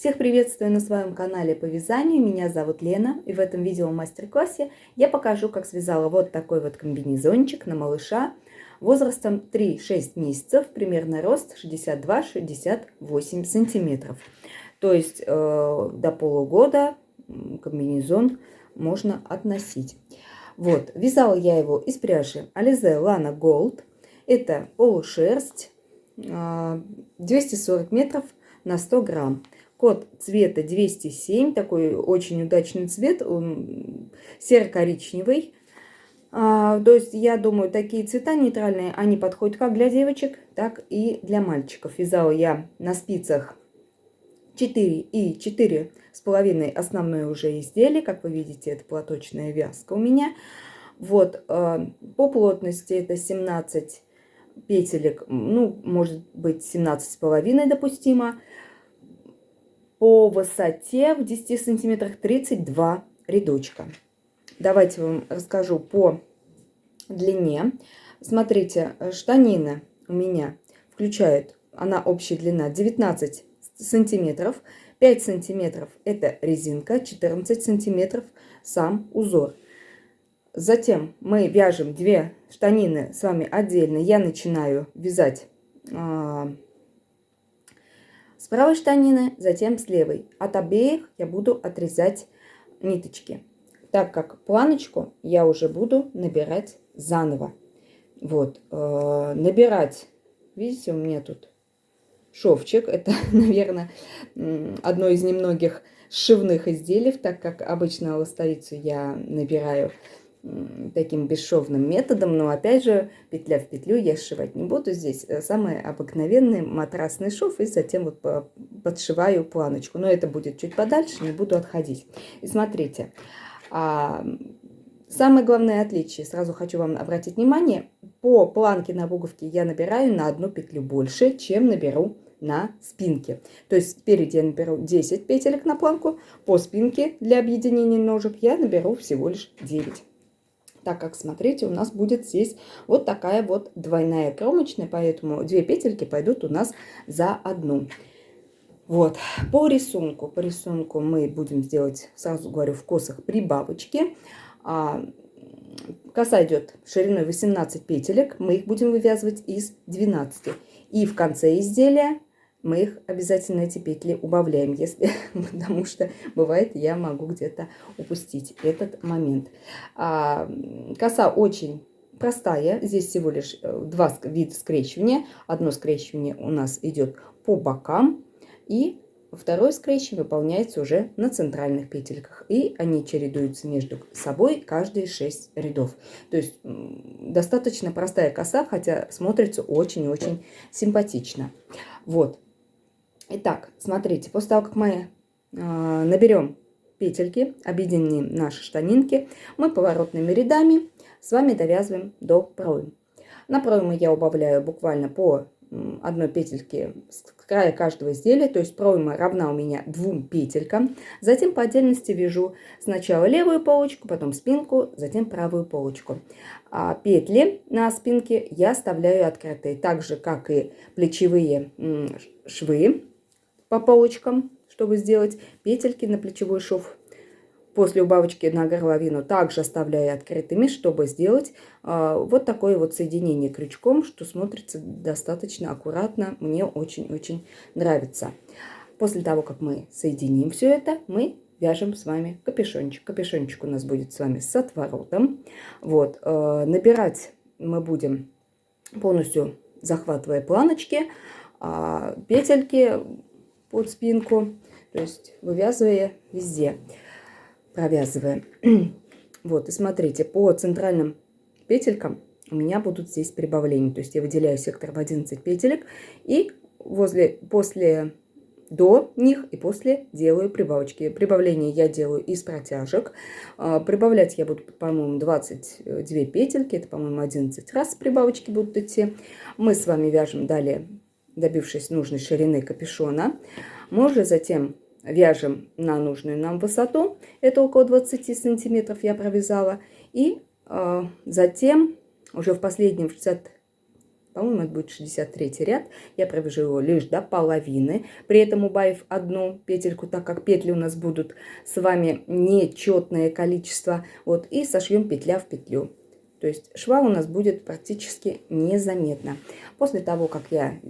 Всех приветствую на своем канале по вязанию. Меня зовут Лена, и в этом видео мастер-классе я покажу, как связала вот такой вот комбинезончик на малыша возрастом 3-6 месяцев, примерно рост 62-68 сантиметров. То есть до полугода комбинезон можно относить. Вот, вязала я его из пряжи Alize Lana Gold. Это полушерсть, 240 метров на 100 грамм. Код цвета 207, такой очень удачный цвет, он серо-коричневый. То есть, я думаю, такие цвета нейтральные, они подходят как для девочек, так и для мальчиков. Вязала я на спицах 4 и 4,5 основное уже изделие. Как вы видите, это платочная вязка у меня. Вот, по плотности это 17 петелек, ну, может быть, 17,5 допустимо. По высоте в 10 сантиметрах 32 рядочка. Давайте вам расскажу по длине. Смотрите, штанина у меня включает, она общая длина 19 сантиметров. 5 сантиметров это резинка, 14 сантиметров сам узор. Затем мы вяжем две штанины с вами отдельно. Я начинаю вязать с правой штанины, затем с левой. От обеих я буду отрезать ниточки, так как планочку я уже буду набирать заново. Вот, набирать, видите, у меня тут шовчик. Это, наверное, одно из немногих сшивных изделий, так как обычно ластовицу я набираю таким бесшовным методом, но опять же петля в петлю я сшивать не буду. Здесь самый обыкновенный матрасный шов, и затем вот подшиваю планочку, но это будет чуть подальше, не буду отходить. И смотрите, самое главное отличие, сразу хочу вам обратить внимание, по планке на пуговке я набираю на одну петлю больше, чем наберу на спинке. То есть спереди я наберу 10 петелек на планку, по спинке для объединения ножек я наберу всего лишь 9. Так как, смотрите, у нас будет здесь вот такая вот двойная кромочная, поэтому 2 петельки пойдут у нас за одну. Вот, по рисунку мы будем делать, сразу говорю, в косах прибавочки. Коса идет шириной 18 петелек, мы их будем вывязывать из 12. И в конце изделия мы их обязательно, эти петли, убавляем, потому что бывает, я могу где-то упустить этот момент. Коса очень простая, здесь всего лишь 2 вида скрещивания. Одно скрещивание у нас идет по бокам, и второе скрещивание выполняется уже на центральных петельках, и они чередуются между собой каждые 6 рядов. То есть достаточно простая коса, хотя смотрится очень-очень симпатично. Вот. Итак, смотрите, после того, как мы наберем петельки, объединим наши штанинки, мы поворотными рядами с вами довязываем до проймы. На пройму я убавляю буквально по одной петельке с края каждого изделия, то есть пройма равна у меня 2 петелькам. Затем по отдельности вяжу сначала левую полочку, потом спинку, затем правую полочку. А петли на спинке я оставляю открытые, так же как и плечевые швы по полочкам, чтобы сделать петельки на плечевой шов. После убавочки на горловину также оставляю открытыми, чтобы сделать вот такое вот соединение крючком, что смотрится достаточно аккуратно. Мне очень-очень нравится. После того, как мы соединим все это, мы вяжем с вами капюшончик. Капюшончик у нас будет с вами с отворотом. Вот, набирать мы будем полностью захватывая планочки, петельки под спинку, то есть вывязывая везде. Провязываем. Вот, и смотрите, по центральным петелькам у меня будут здесь прибавления. То есть я выделяю сектор в 11 петелек и до них и после делаю прибавочки. Прибавления я делаю из протяжек. Прибавлять я буду, по-моему, 22 петельки. Это, по-моему, 11 раз прибавочки будут идти. Мы с вами вяжем далее, добившись нужной ширины капюшона. Мы уже затем вяжем на нужную нам высоту, это около 20 сантиметров я провязала, и затем уже в последнем По-моему, это будет 63 ряд. Я провяжу его лишь до половины, при этом убавив одну петельку, так как петли у нас будут с вами нечетное количество. Вот, и сошьем петля в петлю. То есть шва у нас будет практически незаметно. После того, как я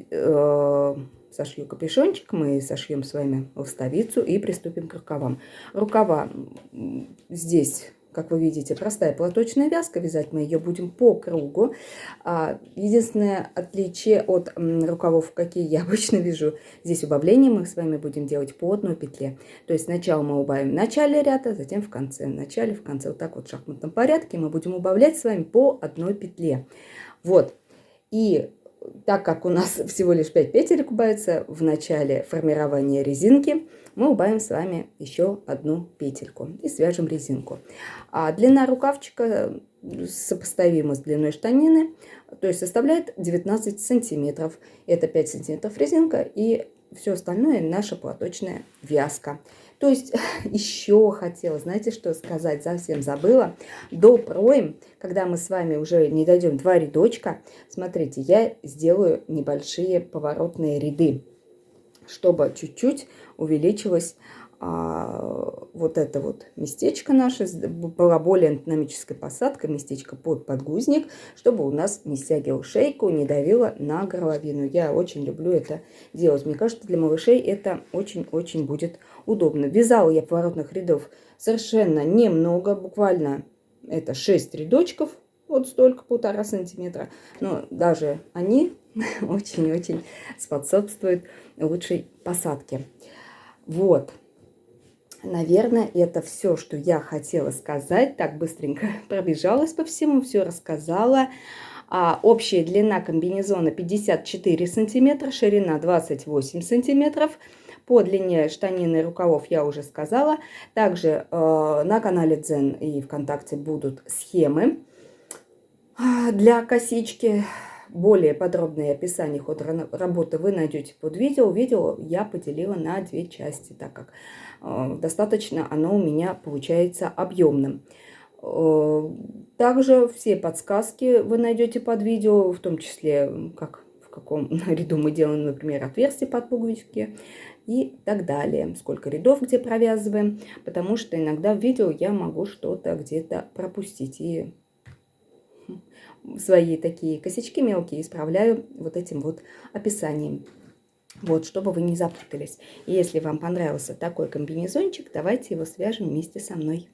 сошью капюшончик, мы сошьем с вами ластовицу и приступим к рукавам. Рукава здесь, как вы видите, простая платочная вязка. Вязать мы ее будем по кругу. Единственное отличие от рукавов, какие я обычно вяжу, здесь убавление мы с вами будем делать по одной петле. То есть сначала мы убавим в начале ряда, затем в конце. В начале, в конце. Вот так вот в шахматном порядке мы будем убавлять с вами по одной петле. Вот. И так как у нас всего лишь 5 петель убавится в начале формирования резинки, мы убавим с вами еще одну петельку и свяжем резинку. А длина рукавчика сопоставима с длиной штанины, то есть составляет 19 сантиметров. Это 5 сантиметров резинка и все остальное наша платочная вязка. То есть еще хотела, знаете, что сказать, совсем забыла. Допроем, когда мы с вами уже не дойдем 2 рядочка, смотрите, я сделаю небольшие поворотные ряды, чтобы чуть-чуть увеличилось вот это вот местечко наше, была более анатомическая посадка, местечко под подгузник, чтобы у нас не стягивал шейку, не давило на горловину. Я очень люблю это делать. Мне кажется, для малышей это очень-очень будет удобно. Вязала я поворотных рядов совершенно немного, буквально это 6 рядочков, вот столько, 1,5 сантиметра. Но даже они очень-очень способствуют лучшей посадке. Вот. Наверное, это все, что я хотела сказать. Так быстренько пробежалась по всему, все рассказала. Общая длина комбинезона 54 сантиметра, ширина 28 сантиметров. По длине штанины и рукавов я уже сказала. Также на канале Дзен и ВКонтакте будут схемы для косички. Более подробное описание хода работы вы найдете под видео. Видео я поделила на 2 части, так как достаточно оно у меня получается объемным. Также все подсказки вы найдете под видео, в том числе, как в каком ряду мы делаем, например, отверстие под пуговички и так далее. Сколько рядов где провязываем, потому что иногда в видео я могу что-то где-то пропустить. И свои такие косячки мелкие исправляю вот этим вот описанием. Вот, чтобы вы не запутались. И если вам понравился такой комбинезончик, давайте его свяжем вместе со мной.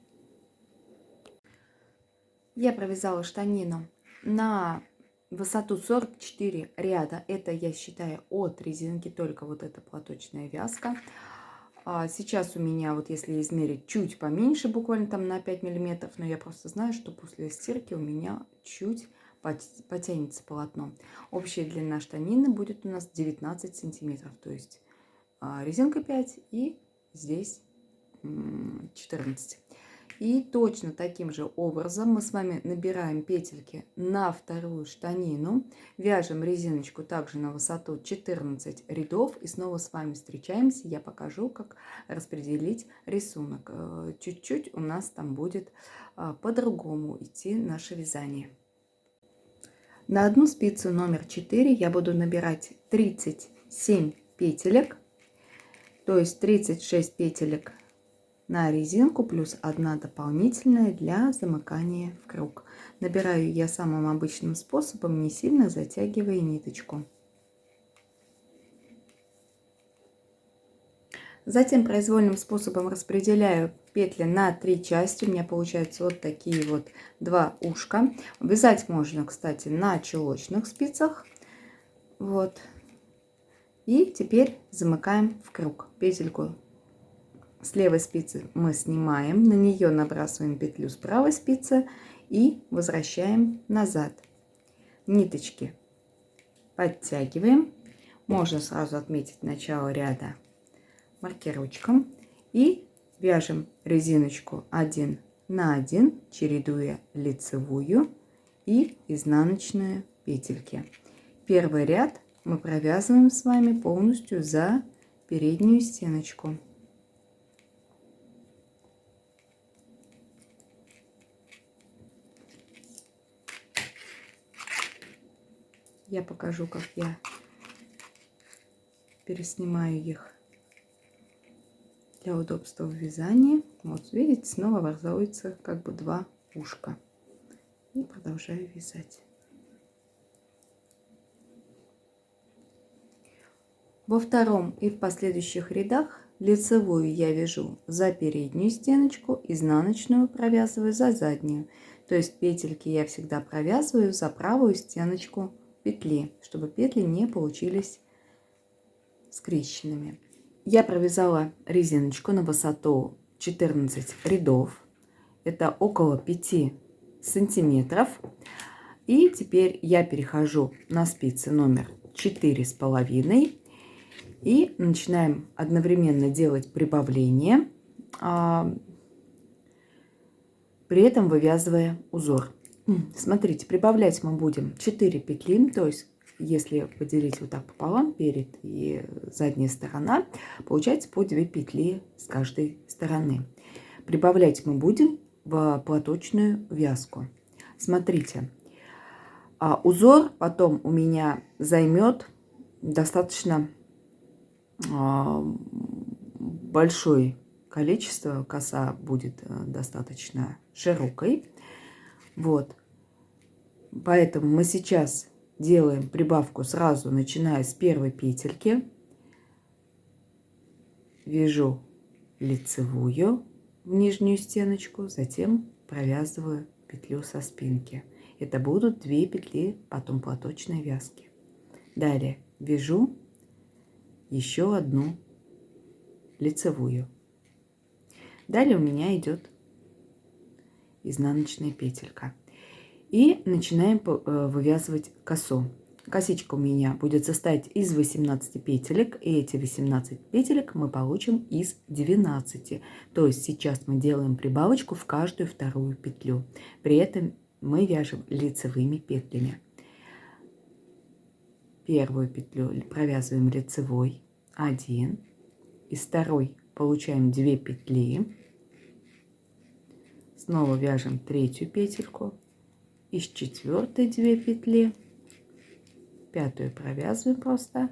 Я провязала штанину на высоту 44 ряда. Это я считаю от резинки, только вот эта платочная вязка. Сейчас у меня, вот если измерить, чуть поменьше, буквально там на 5 миллиметров, но я просто знаю, что после стирки у меня чуть потянется полотно. Общая длина штанины будет у нас 19 сантиметров, то есть резинка 5 и здесь 14. И точно таким же образом мы с вами набираем петельки на вторую штанину, вяжем резиночку также на высоту 14 рядов и снова с вами встречаемся. Я покажу, как распределить рисунок. Чуть-чуть у нас там будет по-другому идти наше вязание. На одну спицу номер 4 я буду набирать 37 петелек, то есть 36 петелек на резинку плюс 1 дополнительная для замыкания в круг. Набираю я самым обычным способом, не сильно затягивая ниточку. Затем произвольным способом распределяю петли на 3 части. У меня получаются вот такие вот 2 ушка. Вязать можно, кстати, на чулочных спицах. Вот. И теперь замыкаем в круг. Петельку с левой спицы мы снимаем, на нее набрасываем петлю с правой спицы и возвращаем назад. Ниточки подтягиваем. Можно сразу отметить начало ряда маркировочком и вяжем резиночку 1 на 1, чередуя лицевую и изнаночную петельки. Первый ряд мы провязываем с вами полностью за переднюю стеночку. Я покажу, как я переснимаю их для удобства в вязании. Вот, видите, снова образуется как бы два ушка. И продолжаю вязать. Во втором и в последующих рядах лицевую я вяжу за переднюю стеночку, изнаночную провязываю за заднюю. То есть петельки я всегда провязываю за правую стеночку петли, чтобы петли не получились скрещенными. Я провязала резиночку на высоту 14 рядов. Это около 5 сантиметров. И теперь я перехожу на спицы номер 4,5 и начинаем одновременно делать прибавление, при этом вывязывая узор. Смотрите, прибавлять мы будем 4 петли, то есть если поделить вот так пополам, перед и задняя сторона, получается по 2 петли с каждой стороны. Прибавлять мы будем в платочную вязку. Смотрите, узор потом у меня займет достаточно большое количество, коса будет достаточно широкой. Вот. Поэтому мы сейчас делаем прибавку сразу, начиная с первой петельки. Вяжу лицевую в нижнюю стеночку, затем провязываю петлю со спинки. Это будут 2 петли потом платочной вязки. Далее вяжу еще одну лицевую. Далее у меня идет изнаночная петелька. И начинаем вывязывать косу. Косичка у меня будет состоять из 18 петелек. И эти 18 петелек мы получим из 12. То есть сейчас мы делаем прибавочку в каждую вторую петлю. При этом мы вяжем лицевыми петлями. Первую петлю провязываем лицевой 1. Из второй получаем 2 петли. Снова вяжем третью петельку. Из четвертой 2 петли. Пятую провязываем просто.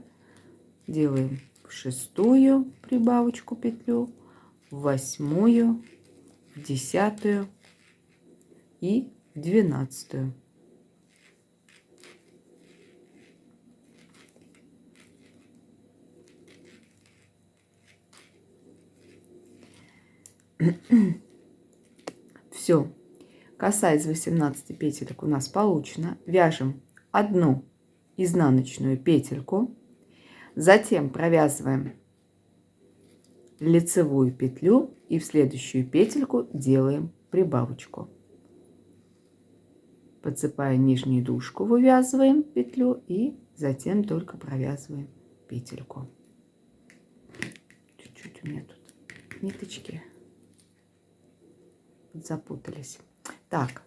Делаем в шестую прибавочку петлю, в восьмую, в 10 и в 12. Все. Коса из 18 петелек у нас получена. Вяжем одну изнаночную петельку. Затем провязываем лицевую петлю и в следующую петельку делаем прибавочку. Подцепая нижнюю дужку, вывязываем петлю и затем только провязываем петельку. Чуть-чуть у меня тут ниточки запутались. Так,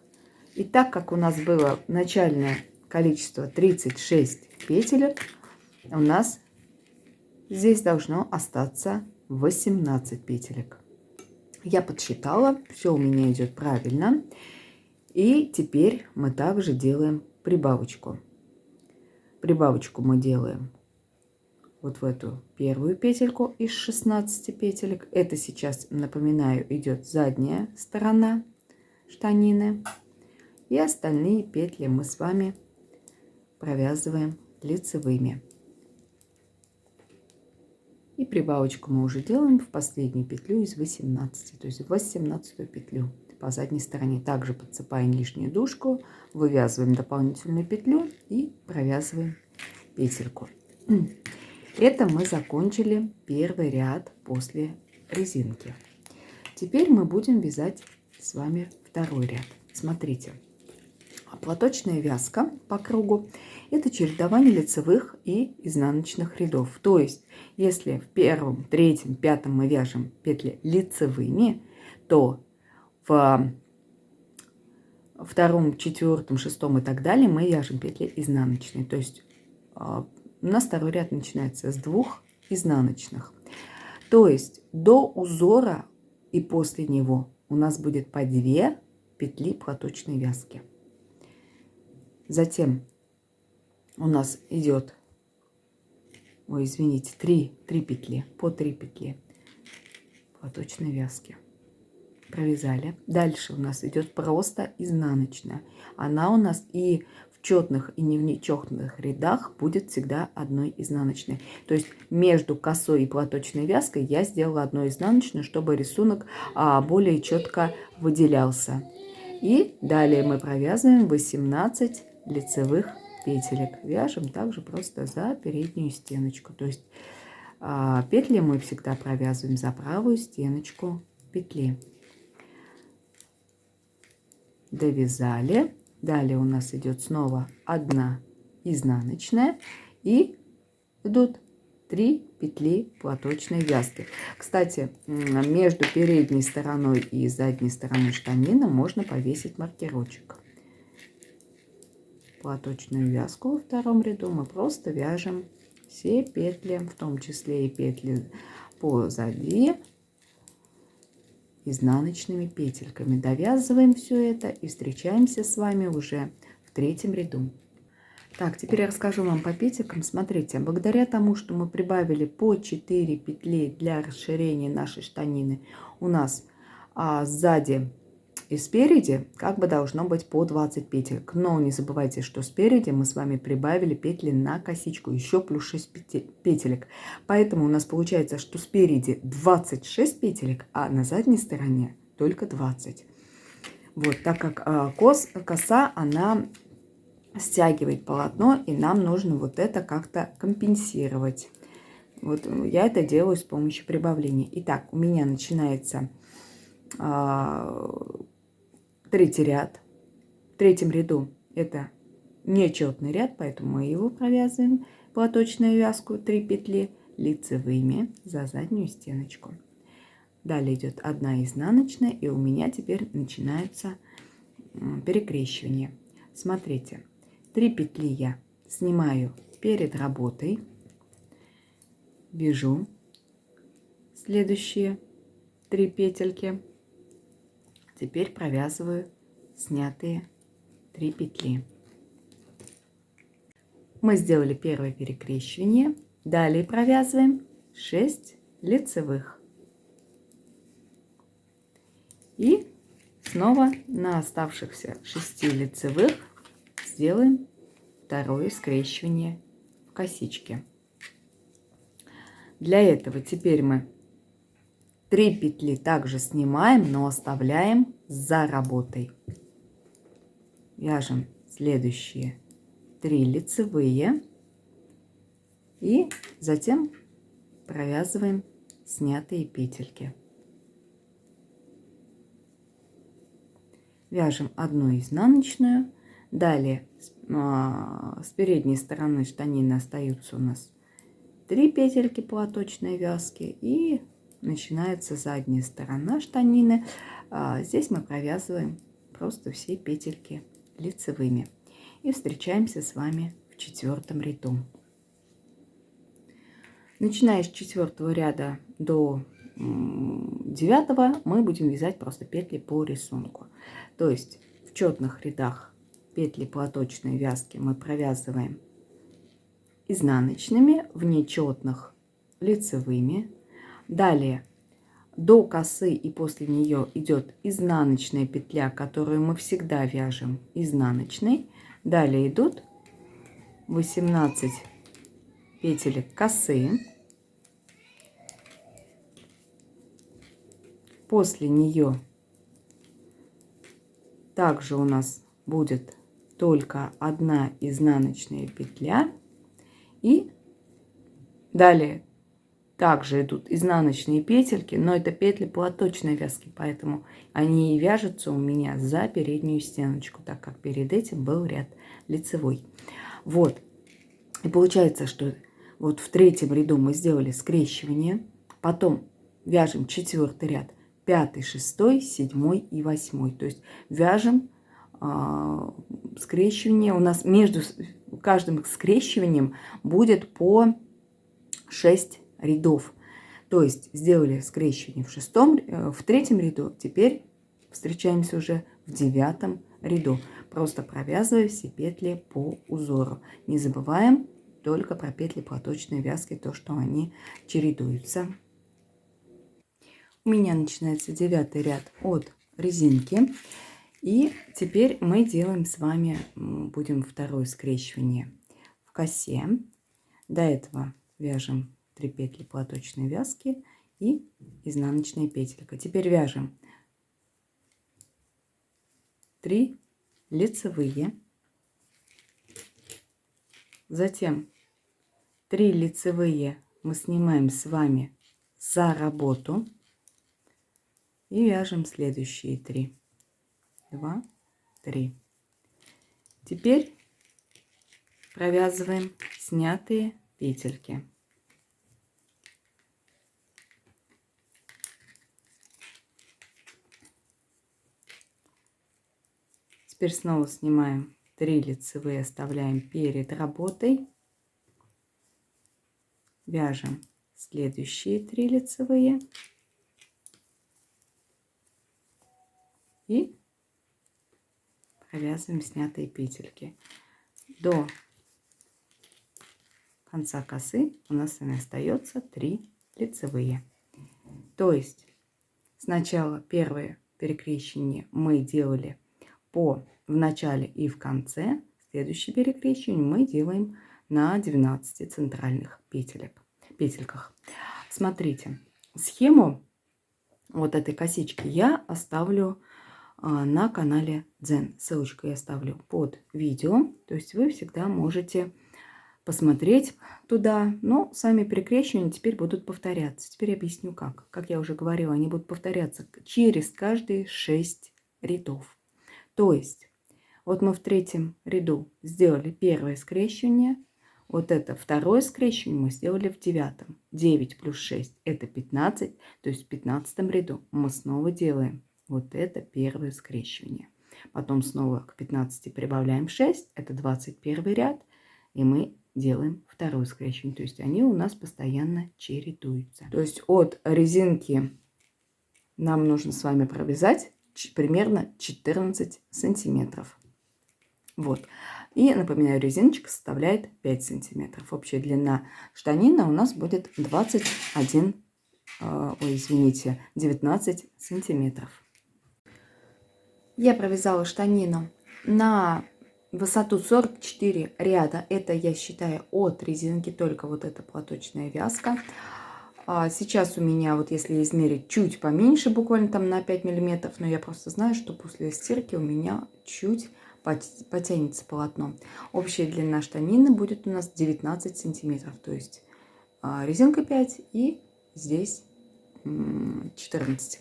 и так как у нас было начальное количество 36 петелек, у нас здесь должно остаться 18 петелек. Я подсчитала, все у меня идет правильно. И теперь мы также делаем прибавочку. Прибавочку мы делаем вот в эту первую петельку из 16 петелек. Это сейчас, напоминаю, идет задняя сторона штанины. И остальные петли мы с вами провязываем лицевыми. И прибавочку мы уже делаем в последнюю петлю из 18, то есть в 18 петлю по задней стороне. Также подцепая нижнюю дужку, вывязываем дополнительную петлю и провязываем петельку. Это мы закончили первый ряд после резинки. Теперь мы будем вязать с вами второй ряд. Смотрите, платочная вязка по кругу – это чередование лицевых и изнаночных рядов. То есть, если в первом, третьем, пятом мы вяжем петли лицевыми, то в втором, четвертом, шестом и так далее мы вяжем петли изнаночные. То есть у нас второй ряд начинается с 2 изнаночных. То есть до узора и после него у нас будет по 2 петли платочной вязки. Затем у нас идет, ой, извините, 3 петли, по 3 петли платочной вязки. Провязали. Дальше у нас идет просто изнаночная. Она у нас и в четных, и не в нечетных рядах будет всегда одной изнаночной. То есть между косой и платочной вязкой я сделала одну изнаночную, чтобы рисунок более четко выделялся. И далее мы провязываем 18 лицевых петелек. Вяжем также просто за переднюю стеночку. То есть петли мы всегда провязываем за правую стеночку петли. Довязали. Далее у нас идет снова одна изнаночная и идут 3 петли платочной вязки. Кстати, между передней стороной и задней стороной штанины можно повесить маркерочек. Платочную вязку во втором ряду мы просто вяжем все петли, в том числе и петли позади, изнаночными петельками. Довязываем все это и встречаемся с вами уже в третьем ряду. Так, теперь я расскажу вам по петелькам. Смотрите, благодаря тому, что мы прибавили по 4 петли для расширения нашей штанины, у нас сзади и спереди как бы должно быть по 20 петелек. Но не забывайте, что спереди мы с вами прибавили петли на косичку, еще плюс 6 петелек. Поэтому у нас получается, что спереди 26 петелек, а на задней стороне только 20. Вот, так как коса, она стягивает полотно, и нам нужно вот это как-то компенсировать. Вот я это делаю с помощью прибавления. Итак, у меня начинается третий ряд. В третьем ряду это нечетный ряд, поэтому мы его провязываем платочную вязку 3 петли лицевыми за заднюю стеночку. Далее идет одна изнаночная, и у меня теперь начинается перекрещивание. Смотрите, 3 петли я снимаю перед работой, вяжу следующие 3 петельки. Теперь провязываю снятые 3 петли. Мы сделали первое перекрещивание. Далее провязываем 6 лицевых. И снова на оставшихся 6 лицевых сделаем второе скрещивание в косичке. Для этого теперь мы 3 петли также снимаем, но оставляем за работой. Вяжем следующие 3 лицевые и затем провязываем снятые петельки. Вяжем одну изнаночную. Далее с передней стороны штанины остаются у нас 3 петельки платочной вязки, и начинается задняя сторона штанины. Здесь мы провязываем просто все петельки лицевыми. И встречаемся с вами в 4-м ряду. Начиная с 4-го ряда до 9-го мы будем вязать просто петли по рисунку. То есть в четных рядах петли платочной вязки мы провязываем изнаночными, в нечетных лицевыми. Далее до косы и после нее идет изнаночная петля, которую мы всегда вяжем изнаночной. Далее идут 18 петелек косы. После нее также у нас будет только одна изнаночная петля. И далее также идут изнаночные петельки, но это петли платочной вязки, поэтому они и вяжутся у меня за переднюю стеночку, так как перед этим был ряд лицевой. Вот. И получается, что вот в 3-м ряду мы сделали скрещивание, потом вяжем 4-й ряд, 5-й, 6-й, 7-й и 8-й. То есть вяжем скрещивание. У нас между каждым скрещиванием будет по 6 рядов. То есть сделали скрещивание в 3-м ряду, теперь встречаемся уже в 9-м ряду. Просто провязываю все петли по узору. Не забываем только про петли платочной вязки, то, что они чередуются. У меня начинается 9 ряд от резинки. И теперь мы делаем с вами, будем второе скрещивание в косе. До этого вяжем 3 петли платочной вязки и изнаночная петелька. Теперь вяжем 3 лицевые, затем 3 лицевые мы снимаем с вами за работу и вяжем следующие 3. 2, 3. Теперь провязываем снятые петельки. Теперь снова снимаем 3 лицевые, оставляем перед работой. Вяжем следующие 3 лицевые. И провязываем снятые петельки. До конца косы у нас с вами остается 3 лицевые. То есть сначала первое перекрещение мы делали в начале и в конце. Следующее перекрещение мы делаем на 12 центральных петельках. Смотрите, схему вот этой косички я оставлю на канале Дзен. Ссылочку я оставлю под видео. То есть вы всегда можете посмотреть туда. Но сами перекрещивания теперь будут повторяться. Теперь объясню как. Как я уже говорила, они будут повторяться через каждые 6 рядов. То есть вот мы в 3 ряду сделали первое скрещивание. Вот это второе скрещивание мы сделали в 9. 9 плюс 6 это 15. То есть в 15 ряду мы снова делаем вот это первое скрещивание. Потом снова к 15 прибавляем 6. Это 21 ряд. И мы делаем второе скрещивание. То есть они у нас постоянно чередуются. То есть от резинки нам нужно с вами провязать примерно 14 сантиметров. Вот. И напоминаю, резиночка составляет 5 сантиметров. Общая длина штанины у нас будет 19 сантиметров. Я провязала штанину на высоту 44 ряда. Это я считаю от резинки, только вот эта платочная вязка. Сейчас у меня, вот если измерить, чуть поменьше, буквально там на 5 миллиметров, но я просто знаю, что после стирки у меня чуть потянется полотно. Общая длина штанины будет у нас 19 сантиметров, то есть резинка 5 и здесь 14.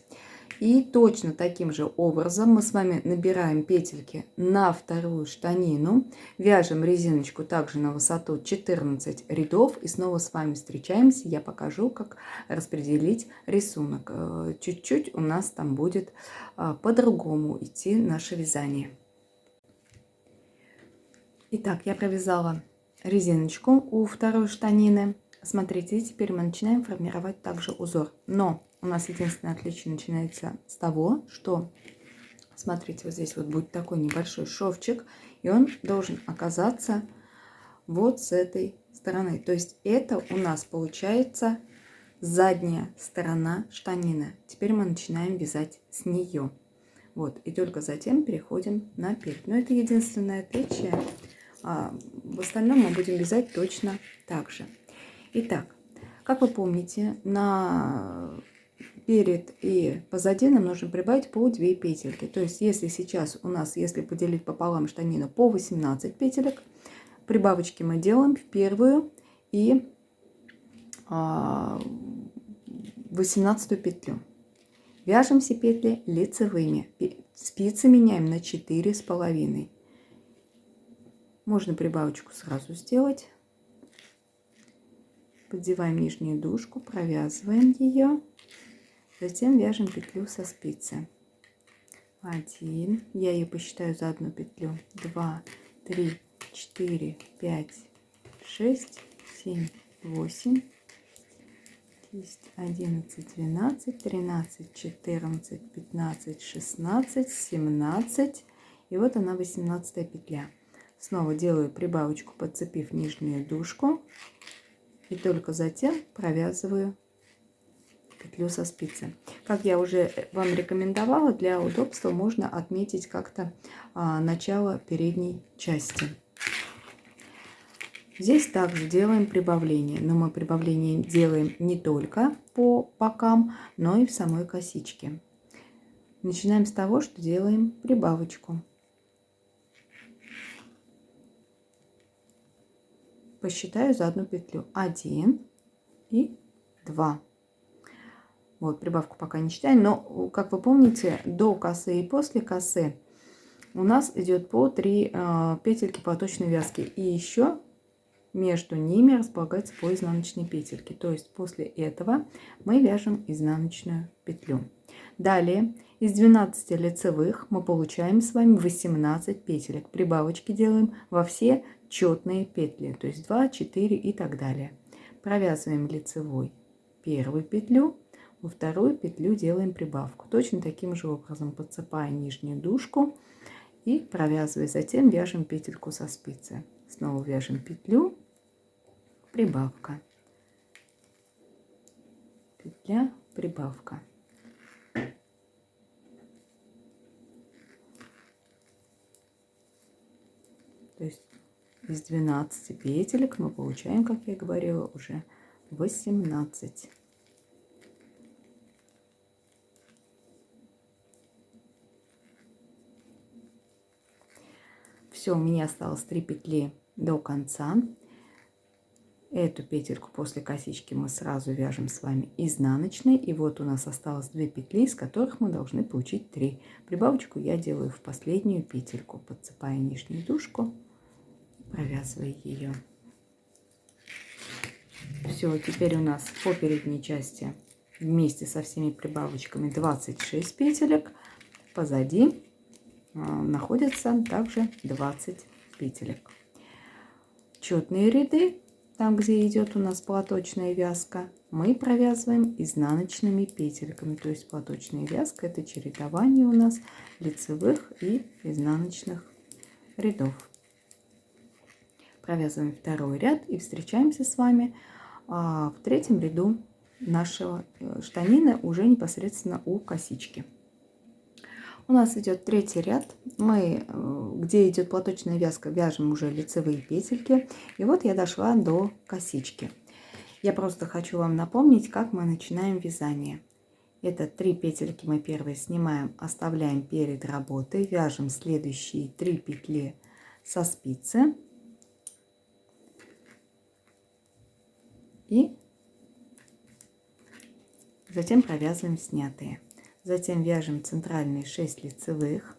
И точно таким же образом мы с вами набираем петельки на вторую штанину, вяжем резиночку также на высоту 14 рядов и снова с вами встречаемся. Я покажу, как распределить рисунок. Чуть-чуть у нас там будет по-другому идти наше вязание. Итак, я провязала резиночку у второй штанины. Смотрите, теперь мы начинаем формировать также узор. Но у нас единственное отличие начинается с того, что, смотрите, вот здесь вот будет такой небольшой шовчик, и он должен оказаться вот с этой стороны. То есть это у нас получается задняя сторона штанины. Теперь мы начинаем вязать с нее. Вот, и только затем переходим на петлю. Но это единственное отличие. А в остальном мы будем вязать точно так же. Итак, как вы помните, перед и позади нам нужно прибавить по 2 петельки. То есть, если сейчас у нас, если поделить пополам штанину по 18 петелек, прибавочки мы делаем в первую и 18 петлю. Вяжем все петли лицевыми. Спицы меняем на 4,5. Можно прибавочку сразу сделать. Поддеваем нижнюю дужку, провязываем ее. Затем вяжем петлю со спицы. 1. Я ее посчитаю за одну петлю. 2, 3, 4, 5, 6, 7, 8, 10, 11, 12, 13, 14, 15, 16, 17. И вот она 18 петля. Снова делаю прибавочку, подцепив нижнюю дужку. И только затем провязываю петлю со спицы. Как я уже вам рекомендовала, для удобства можно отметить как-то начало передней части. Здесь также делаем прибавление, но мы прибавление делаем не только по бокам, но и в самой косичке. Начинаем с того, что делаем прибавочку. Посчитаю за одну петлю 1 и 2. Вот, прибавку пока не считаем, но, как вы помните, до косы и после косы у нас идет по 3 петельки платочной вязки. И еще между ними располагается по изнаночной петельке. То есть после этого мы вяжем изнаночную петлю. Далее из 12 лицевых мы получаем с вами 18 петелек. Прибавочки делаем во все четные петли, то есть 2, 4 и так далее. Провязываем лицевой первую петлю, во вторую петлю делаем прибавку. Точно таким же образом, подцепая нижнюю дужку и провязывая. Затем вяжем петельку со спицы. Снова вяжем петлю, прибавка, петля, прибавка. То есть из 12 петелек мы получаем, как я говорила, уже 18. Все, у меня осталось 3 петли до конца. Эту петельку после косички мы сразу вяжем с вами изнаночной. И вот у нас осталось 2 петли, из которых мы должны получить 3. Прибавочку я делаю в последнюю петельку, подцепая нижнюю дужку, провязывая ее. Все, теперь у нас по передней части вместе со всеми прибавочками 26 петелек. Позади находится также 20 петелек. Четные ряды, там где идет у нас платочная вязка, мы провязываем изнаночными петельками. То есть платочная вязка — это чередование у нас лицевых и изнаночных рядов. Провязываем второй ряд и встречаемся с вами в третьем ряду нашего штанины, уже непосредственно у косички. У нас идет третий ряд. Мы, где идет платочная вязка, вяжем уже лицевые петельки. И вот я дошла до косички. Я просто хочу вам напомнить, как мы начинаем вязание. Это 3 петельки мы первые снимаем, оставляем перед работой, вяжем следующие 3 петли со спицы. И затем провязываем снятые. Затем вяжем центральные 6 лицевых.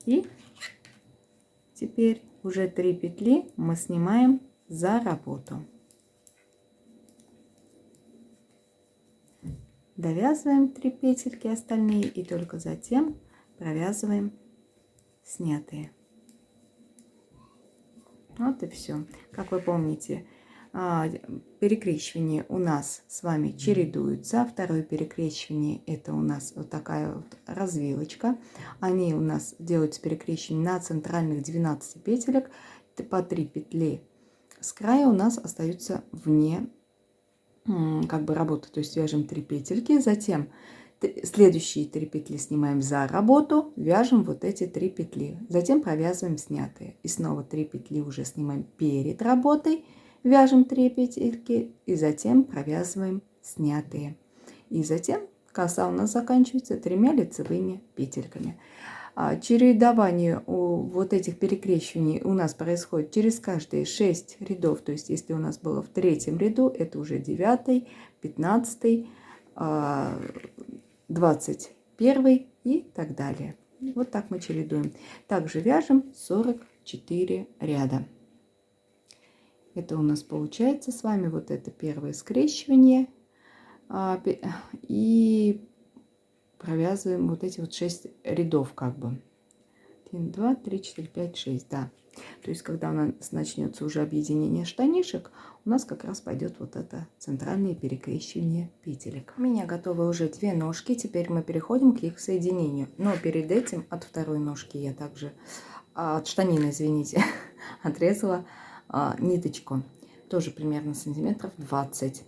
И теперь уже 3 петли мы снимаем за работу. Довязываем 3 петельки остальные и только затем провязываем снятые. Вот и все. Как вы помните, перекрещивание у нас с вами чередуются. Второе перекрещивание — это у нас вот такая вот развилочка. Они у нас делаются перекрещивание на центральных 12 петелек. По 3 петли с края у нас остаются вне как бы работы. То есть вяжем 3 петельки, затем следующие 3 петли снимаем за работу, вяжем вот эти 3 петли, затем провязываем снятые. И снова 3 петли уже снимаем перед работой, вяжем 3 петельки и затем провязываем снятые. И затем коса у нас заканчивается 3 лицевыми петельками. Чередование вот этих перекрещиваний у нас происходит через каждые 6 рядов. То есть если у нас было в 3-м ряду, это уже 9, 15, 21 и так далее. Вот так мы чередуем. Также вяжем 44 ряда. Это у нас получается с вами вот это первое скрещивание. И провязываем вот эти вот 6 рядов как бы. 1, 2, 3, 4, 5, 6, да. То есть, когда у нас начнется уже объединение штанишек, у нас как раз пойдет вот это центральное перекрещивание петелек. У меня готовы уже 2 ножки, теперь мы переходим к их соединению. Но перед этим от второй ножки я также, от штанины, извините, отрезала ниточку. Тоже примерно сантиметров 20.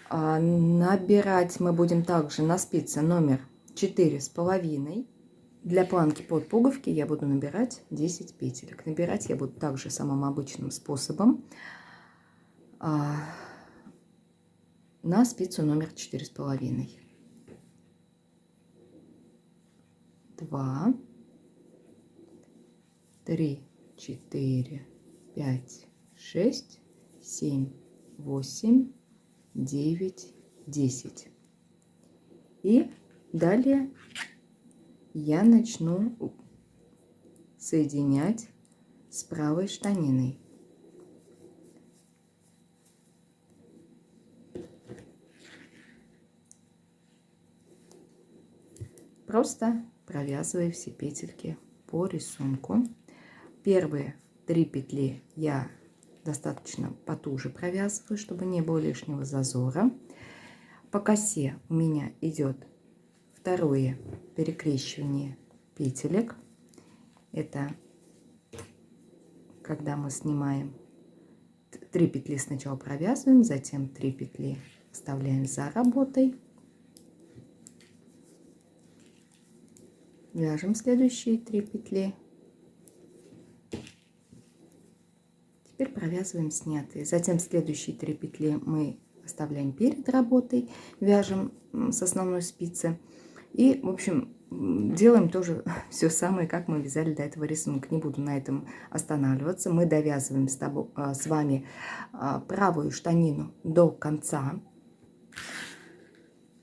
Набирать мы будем также на спице номер 4,5. Для планки под пуговки я буду набирать 10 петелек. Набирать я буду также самым обычным способом на спицу номер 4,5. 2, 3, 4, 5, 6, 7, 8, 9, 10. И далее я начну соединять с правой штаниной. Просто провязываю все петельки по рисунку. Первые 3 петли я достаточно потуже провязываю, чтобы не было лишнего зазора. По косе у меня идет второе перекрещивание петелек. Это когда мы снимаем 3 петли, сначала провязываем, затем 3 петли оставляем за работой. Вяжем следующие 3 петли. Теперь провязываем снятые. Затем следующие 3 петли мы оставляем перед работой, вяжем с основной спицы. И, в общем, делаем тоже все самое, как мы вязали до этого рисунка. Не буду на этом останавливаться. Мы довязываем с вами правую штанину до конца.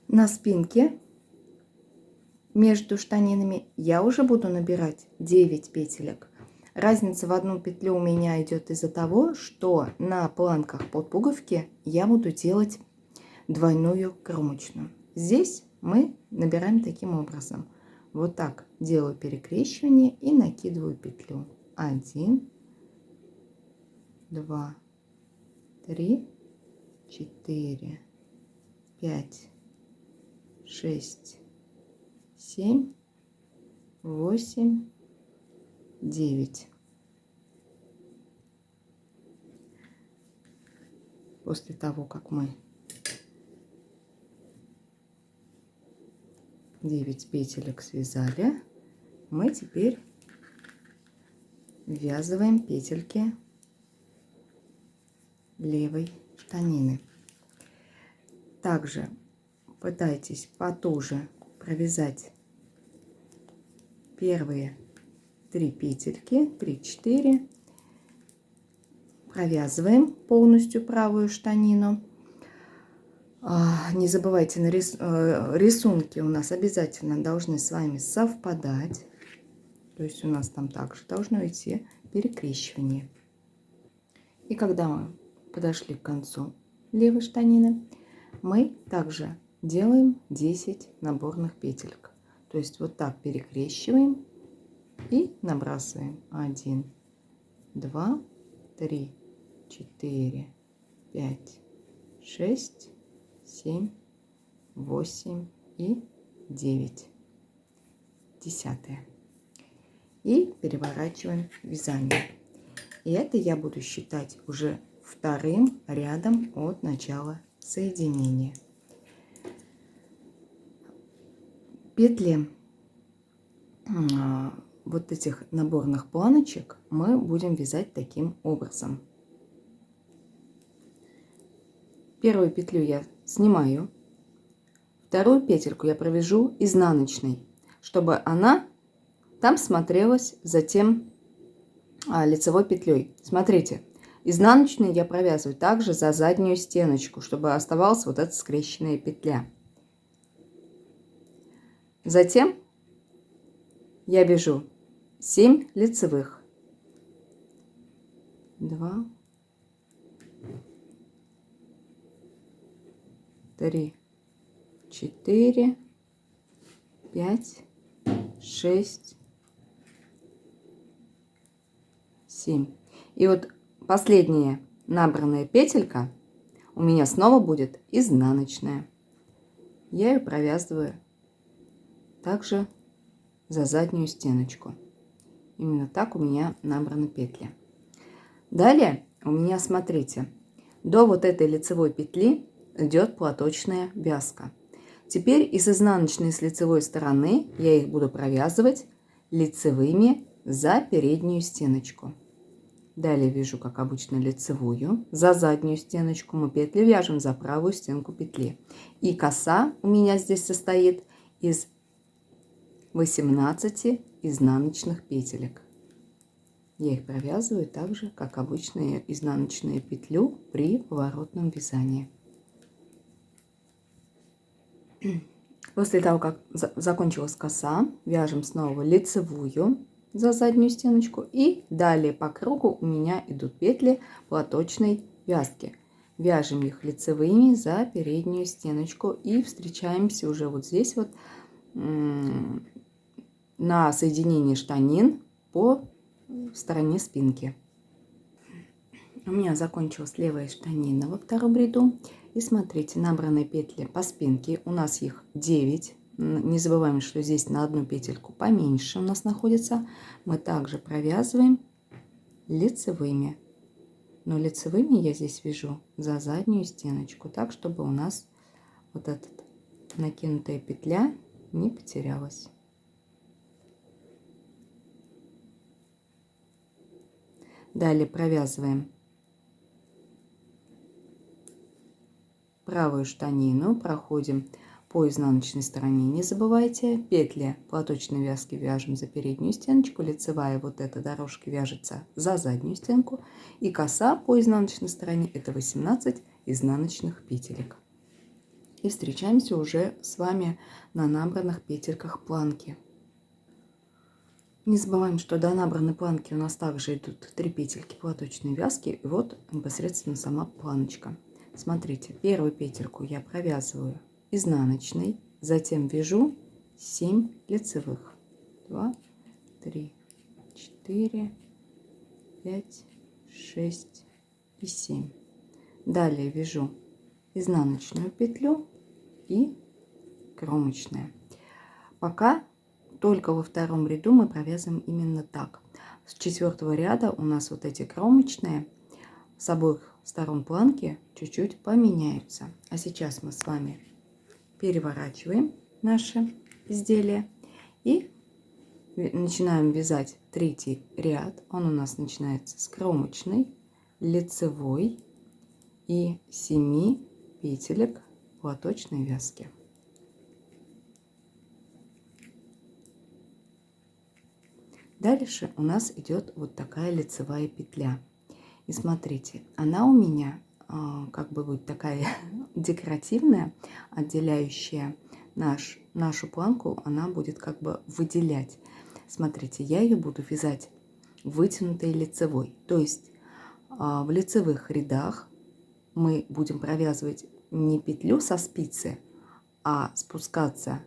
На спинке между штанинами я уже буду набирать 9 петелек. Разница в одну петлю у меня идет из-за того, что на планках под пуговки я буду делать двойную кромочную. Здесь мы набираем таким образом. Вот так делаю перекрещивание и накидываю петлю. 1, 2, 3, 4, 5, 6, 7, 8, 9. После того, как мы 9 петелек связали, мы теперь ввязываем петельки левой штанины. Также пытайтесь потуже провязать первые 3 петельки, 3-4. Провязываем полностью правую штанину. Не забывайте, рисунки у нас обязательно должны с вами совпадать. То есть у нас там также должно идти перекрещивание. И когда мы подошли к концу левой штанины, мы также делаем 10 наборных петелек. То есть вот так перекрещиваем и набрасываем 1, 2, 3, 4, 5, 6, 7, 8 и 9. 10. И переворачиваем вязание. И это я буду считать уже вторым рядом от начала соединения. Петли вот этих наборных планочек мы будем вязать таким образом. Первую петлю я снимаю, вторую петельку я провяжу изнаночной, чтобы она там смотрелась затем лицевой петлей. Смотрите, изнаночную я провязываю также за заднюю стеночку, чтобы оставалась вот эта скрещенная петля. Затем я вяжу 7 лицевых. 2, 3, 4, 5, 6, 7. И вот последняя набранная петелька у меня снова будет изнаночная. Я ее провязываю также за заднюю стеночку. Именно так у меня набраны петли. Далее у меня, смотрите, до вот этой лицевой петли идет платочная вязка. Теперь из изнаночной и с лицевой стороны я их буду провязывать лицевыми за переднюю стеночку. Далее вяжу, как обычно, лицевую. За заднюю стеночку мы петли вяжем за правую стенку петли. И коса у меня здесь состоит из 18 изнаночных петелек. Я их провязываю так же, как обычную изнаночную петлю при поворотном вязании. После того, как закончилась коса, вяжем снова лицевую за заднюю стеночку. И далее по кругу у меня идут петли платочной вязки. Вяжем их лицевыми за переднюю стеночку. И встречаемся уже вот здесь вот на соединении штанин по стороне спинки. У меня закончилась левая штанина во втором ряду. И смотрите, набранные петли по спинке. У нас их 9. Не забываем, что здесь на одну петельку поменьше у нас находится. Мы также провязываем лицевыми. Но лицевыми я здесь вяжу за заднюю стеночку. Так, чтобы у нас вот эта накинутая петля не потерялась. Далее провязываем правую штанину, проходим по изнаночной стороне. Не забывайте, петли платочной вязки вяжем за переднюю стеночку, лицевая вот эта дорожка вяжется за заднюю стенку, и коса по изнаночной стороне это 18 изнаночных петелек. И встречаемся уже с вами на набранных петельках планки. Не забываем, что до набранной планки у нас также идут 3 петельки платочной вязки, и вот непосредственно сама планочка. Смотрите, первую петельку я провязываю изнаночной, затем вяжу 7 лицевых. 2, 3, 4, 5, 6 и 7. Далее вяжу изнаночную петлю и кромочная. Пока только во втором ряду мы провязываем именно так. С 4-го ряда у нас вот эти кромочные с обоих сторон планки чуть-чуть поменяются. А сейчас мы с вами переворачиваем наше изделие и начинаем вязать 3-й ряд. Он у нас начинается с кромочной, лицевой и 7 петелек платочной вязки. Дальше у нас идет вот такая лицевая петля. И смотрите, она у меня как бы будет такая декоративная, отделяющая нашу планку, она будет как бы выделять. Смотрите, я ее буду вязать вытянутой лицевой. То есть в лицевых рядах мы будем провязывать не петлю со спицы, а спускаться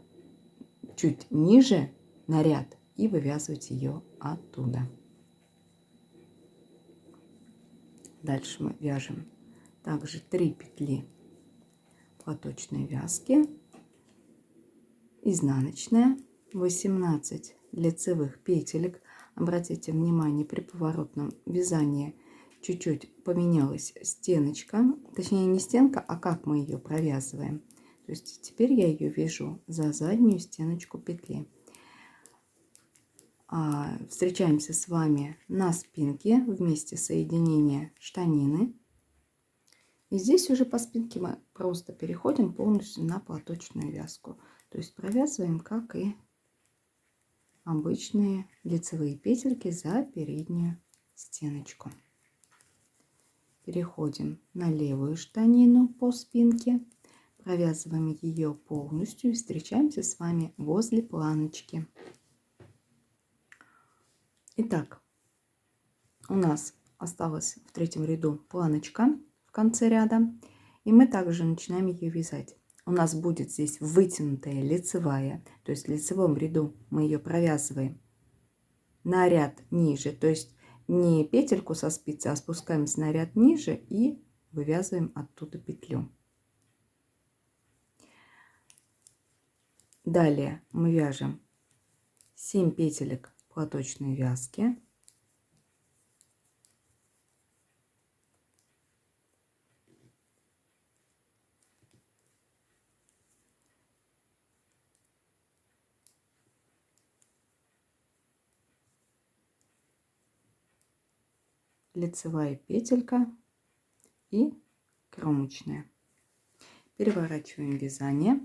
чуть ниже на ряд и вывязывать ее оттуда. Дальше мы вяжем также 3 петли платочной вязки, изнаночная, 18 лицевых петелек. Обратите внимание, при поворотном вязании чуть-чуть поменялась стеночка, точнее не стенка, а как мы ее провязываем. То есть теперь я ее вяжу за заднюю стеночку петли. Встречаемся с вами на спинке в месте соединения штанины. И здесь уже по спинке мы просто переходим полностью на платочную вязку. То есть провязываем, как и обычные лицевые петельки за переднюю стеночку. Переходим на левую штанину по спинке, провязываем ее полностью и встречаемся с вами возле планочки. Итак, у нас осталась в 3-м ряду планочка в конце ряда, и мы также начинаем ее вязать. У нас будет здесь вытянутая лицевая, то есть в лицевом ряду мы ее провязываем на ряд ниже, то есть не петельку со спицы, а спускаемся на ряд ниже и вывязываем оттуда петлю. Далее мы вяжем 7 петелек платочной вязки. Лицевая петелька и кромочная. Переворачиваем вязание.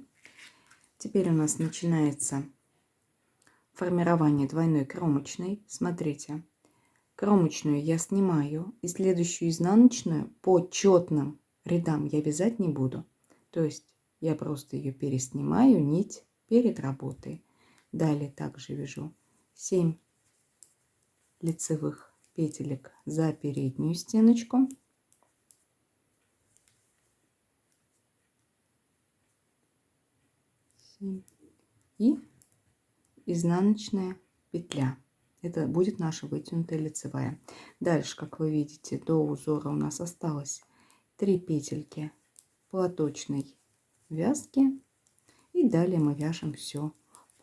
Теперь у нас начинается формирование двойной кромочной. Смотрите, кромочную я снимаю и следующую изнаночную по четным рядам я вязать не буду. То есть я просто ее переснимаю, нить перед работой. Далее также вяжу 7 лицевых петелек за переднюю стеночку. И изнаночная петля. Это будет наша вытянутая лицевая. Дальше, как вы видите, до узора у нас осталось 3 петельки платочной вязки. И далее мы вяжем все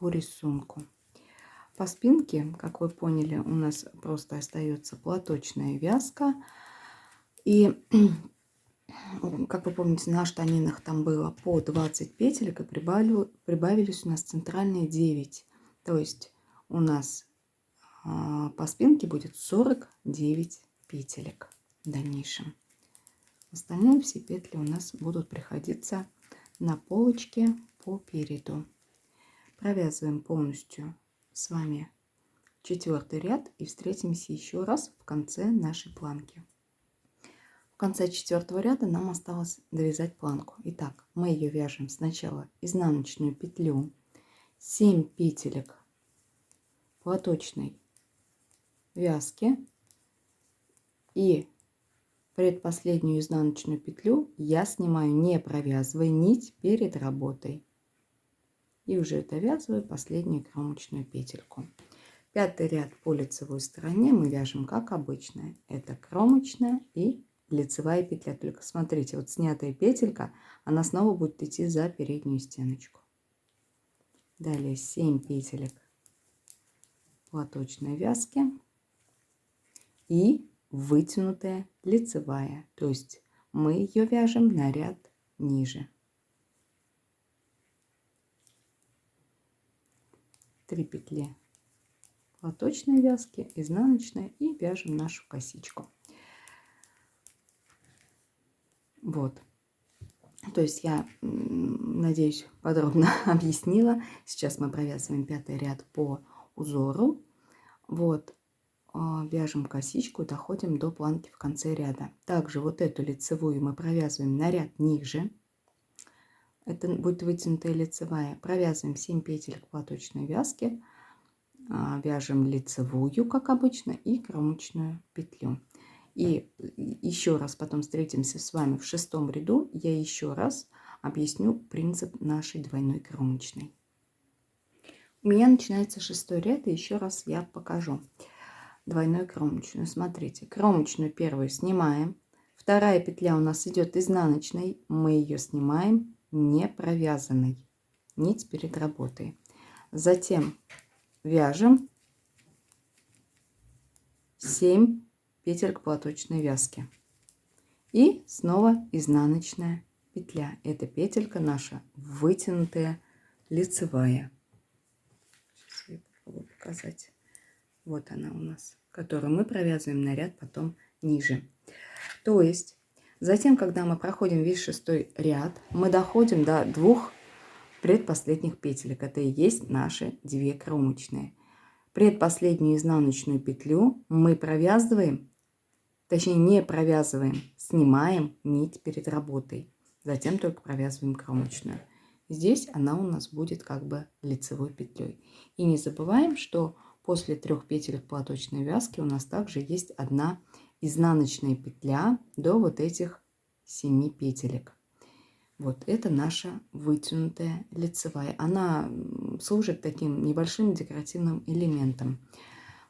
по рисунку. По спинке, как вы поняли, у нас просто остается платочная вязка. И, как вы помните, на штанинах там было по 20 петелек, и прибавились у нас центральные 9. То есть у нас по спинке будет 49 петелек в дальнейшем. Остальные все петли у нас будут приходиться на полочке по переду. Провязываем полностью с вами 4-й ряд и встретимся еще раз в конце нашей планки. В конце 4-го ряда нам осталось довязать планку. Итак, мы ее вяжем сначала изнаночную петлю, 7 петелек платочной вязки и предпоследнюю изнаночную петлю я снимаю, не провязывая нить перед работой. И уже довязываю последнюю кромочную петельку. 5-й ряд по лицевой стороне мы вяжем как обычно. Это кромочная и лицевая петля. Только смотрите, вот снятая петелька, она снова будет идти за переднюю стеночку. Далее 7 петелек платочной вязки и вытянутая лицевая. То есть мы ее вяжем на ряд ниже. 3 петли платочной вязки, изнаночная, и вяжем нашу косичку. Вот. То есть я, надеюсь, подробно объяснила. Сейчас мы провязываем 5-й ряд по узору. Вот. Вяжем косичку, доходим до планки в конце ряда. Также вот эту лицевую мы провязываем на ряд ниже. Это будет вытянутая лицевая. Провязываем 7 петель платочной вязки. Вяжем лицевую, как обычно, и кромочную петлю. И еще раз потом встретимся с вами в 6-м ряду. Я еще раз объясню принцип нашей двойной кромочной. У меня начинается 6-й ряд, и еще раз я покажу двойную кромочную. Смотрите, кромочную первую снимаем. 2-я петля у нас идет изнаночной. Мы ее снимаем не провязанной. Нить перед работой. Затем вяжем 7 петель платочной вязки. И снова изнаночная петля. Это петелька наша вытянутая лицевая. Сейчас я попробую показать. Вот она у нас, которую мы провязываем на ряд потом ниже. То есть затем, когда мы проходим весь 6-й ряд, мы доходим до 2 предпоследних петелек. Это и есть наши 2 кромочные. Предпоследнюю изнаночную петлю мы провязываем, точнее не провязываем, снимаем нить перед работой. Затем только провязываем кромочную. Здесь она у нас будет как бы лицевой петлей. И не забываем, что после 3 петель платочной вязки у нас также есть 1 изнаночная петля до вот этих 7 петелек. Вот это наша вытянутая лицевая. Она служит таким небольшим декоративным элементом.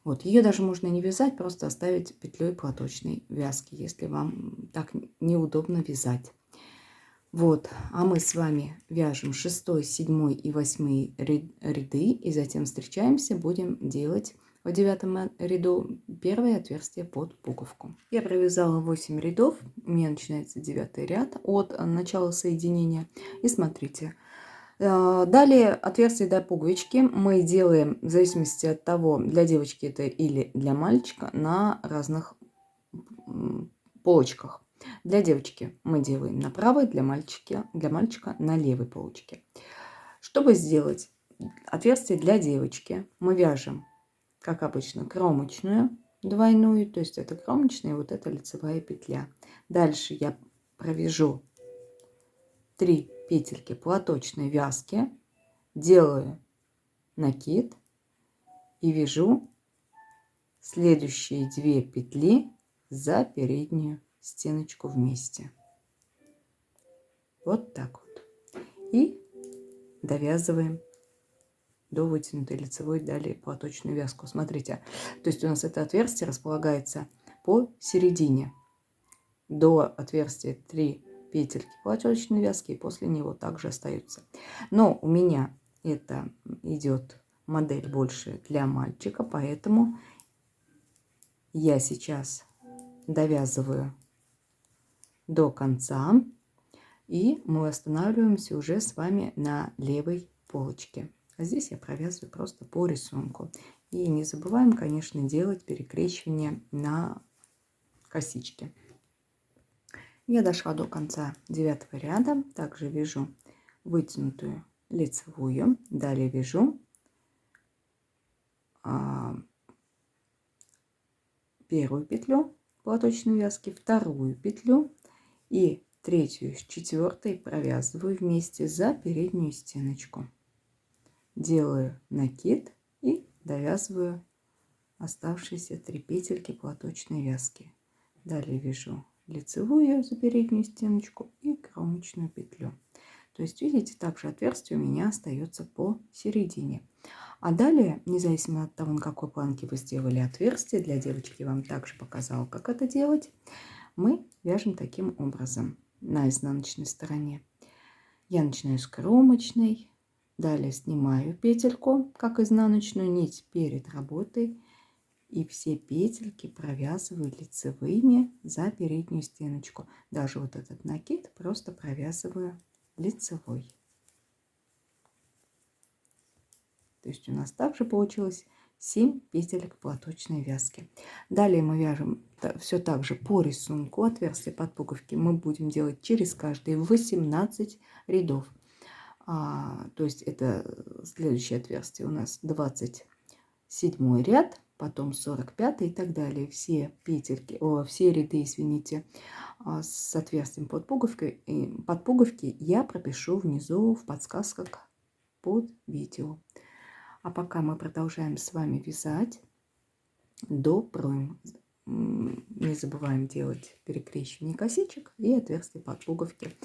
Вот, ее даже можно не вязать, просто оставить петлей платочной вязки, если вам так неудобно вязать. Вот, а мы с вами вяжем 6, 7 и 8 ряды, и затем встречаемся, будем делать в 9 ряду первое отверстие под пуговку. Я провязала 8 рядов, у меня начинается 9 ряд от начала соединения. И смотрите, далее отверстие до пуговички мы делаем в зависимости от того, для девочки это или для мальчика, на разных полочках. Для девочки мы делаем на правой, для мальчика на левой полочке. Чтобы сделать отверстие для девочки, мы вяжем, как обычно, кромочную двойную, то есть это кромочная, вот это лицевая петля. Дальше я провяжу 3 петельки платочной вязки, делаю накид и вяжу следующие 2 петли за переднюю стеночку вместе. Вот так вот. И довязываем до вытянутой лицевой, далее платочную вязку. Смотрите, то есть у нас это отверстие располагается посередине. До отверстия 3 петельки платочной вязки, и после него также остаются. Но у меня это идет модель больше для мальчика, поэтому я сейчас довязываю до конца, и мы останавливаемся уже с вами на левой полочке. А здесь я провязываю просто по рисунку. И не забываем, конечно, делать перекрещивание на косичке. Я дошла до конца 9 ряда, также вяжу вытянутую лицевую, далее вяжу первую петлю платочной вязки, вторую петлю и третью с четвертой провязываю вместе за переднюю стеночку. Делаю накид и довязываю оставшиеся 3 петельки платочной вязки. Далее вяжу лицевую за переднюю стеночку и кромочную петлю. То есть, видите, также отверстие у меня остается посередине. А далее, независимо от того, на какой планке вы сделали отверстие, для девочки вам также показала, как это делать, мы вяжем таким образом на изнаночной стороне. Я начинаю с кромочной, далее снимаю петельку, как изнаночную нить перед работой, и все петельки провязываю лицевыми за переднюю стеночку. Даже вот этот накид просто провязываю лицевой. То есть у нас также получилось 7 петелек платочной вязки. Далее мы вяжем все так же по рисунку. Отверстие под пуговки мы будем делать через каждые 18 рядов. То есть это следующее отверстие у нас 27 ряд, потом 45 и так далее. Все петельки, все ряды, извините, с отверстием под пуговки я пропишу внизу в подсказках под видео. А пока мы продолжаем с вами вязать до пройм. Не забываем делать перекрещивание косичек и отверстие под пуговки.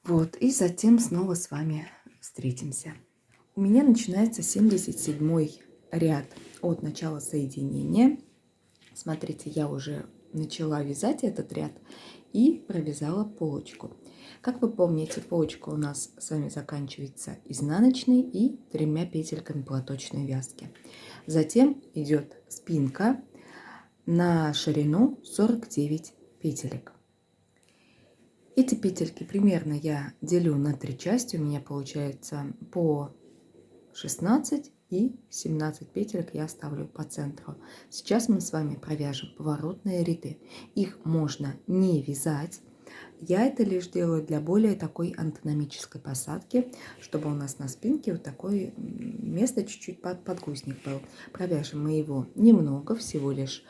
Вот, и затем снова с вами встретимся. У меня начинается 77 ряд от начала соединения. Смотрите, я уже начала вязать этот ряд и провязала полочку. Как вы помните, полочка у нас с вами заканчивается изнаночной и 3 петельками платочной вязки. Затем идет спинка на ширину 49 петелек. Эти петельки примерно я делю на 3 части. У меня получается по 16 и 17 петелек я оставлю по центру. Сейчас мы с вами провяжем поворотные ряды. Их можно не вязать. Я это лишь делаю для более такой анатомической посадки, чтобы у нас на спинке вот такое место чуть-чуть под подгузник был. Провяжем мы его немного, всего лишь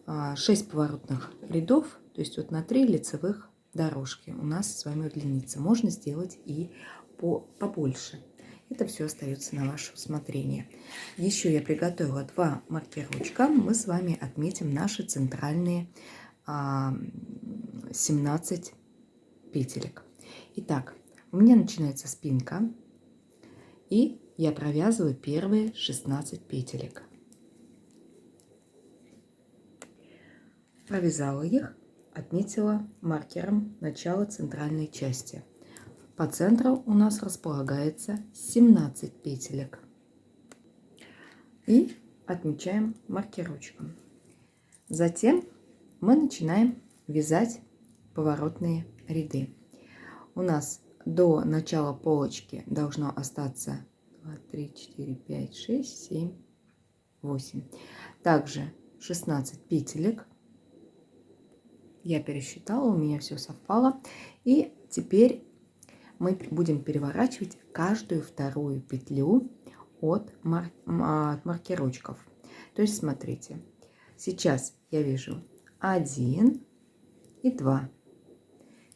6 поворотных рядов, то есть вот на 3 лицевых дорожки у нас с вами удлинится. Можно сделать и побольше. Это все остается на ваше усмотрение. Еще я приготовила 2 маркерочка. Мы с вами отметим наши центральные 17 петелек. Итак, у меня начинается спинка, и я провязываю первые 16 петелек. провязала их, отметила маркером начало центральной части. По центру у нас располагается 17 петелек. И отмечаем маркерочком. Затем мы начинаем вязать поворотные ряды. У нас до начала полочки должно остаться 2, 3, 4, 5, 6, 7, 8. Также 16 петелек. Я пересчитала, у меня все совпало. И теперь мы будем переворачивать каждую вторую петлю от маркерочков. То есть смотрите, сейчас я вяжу 1 и 2.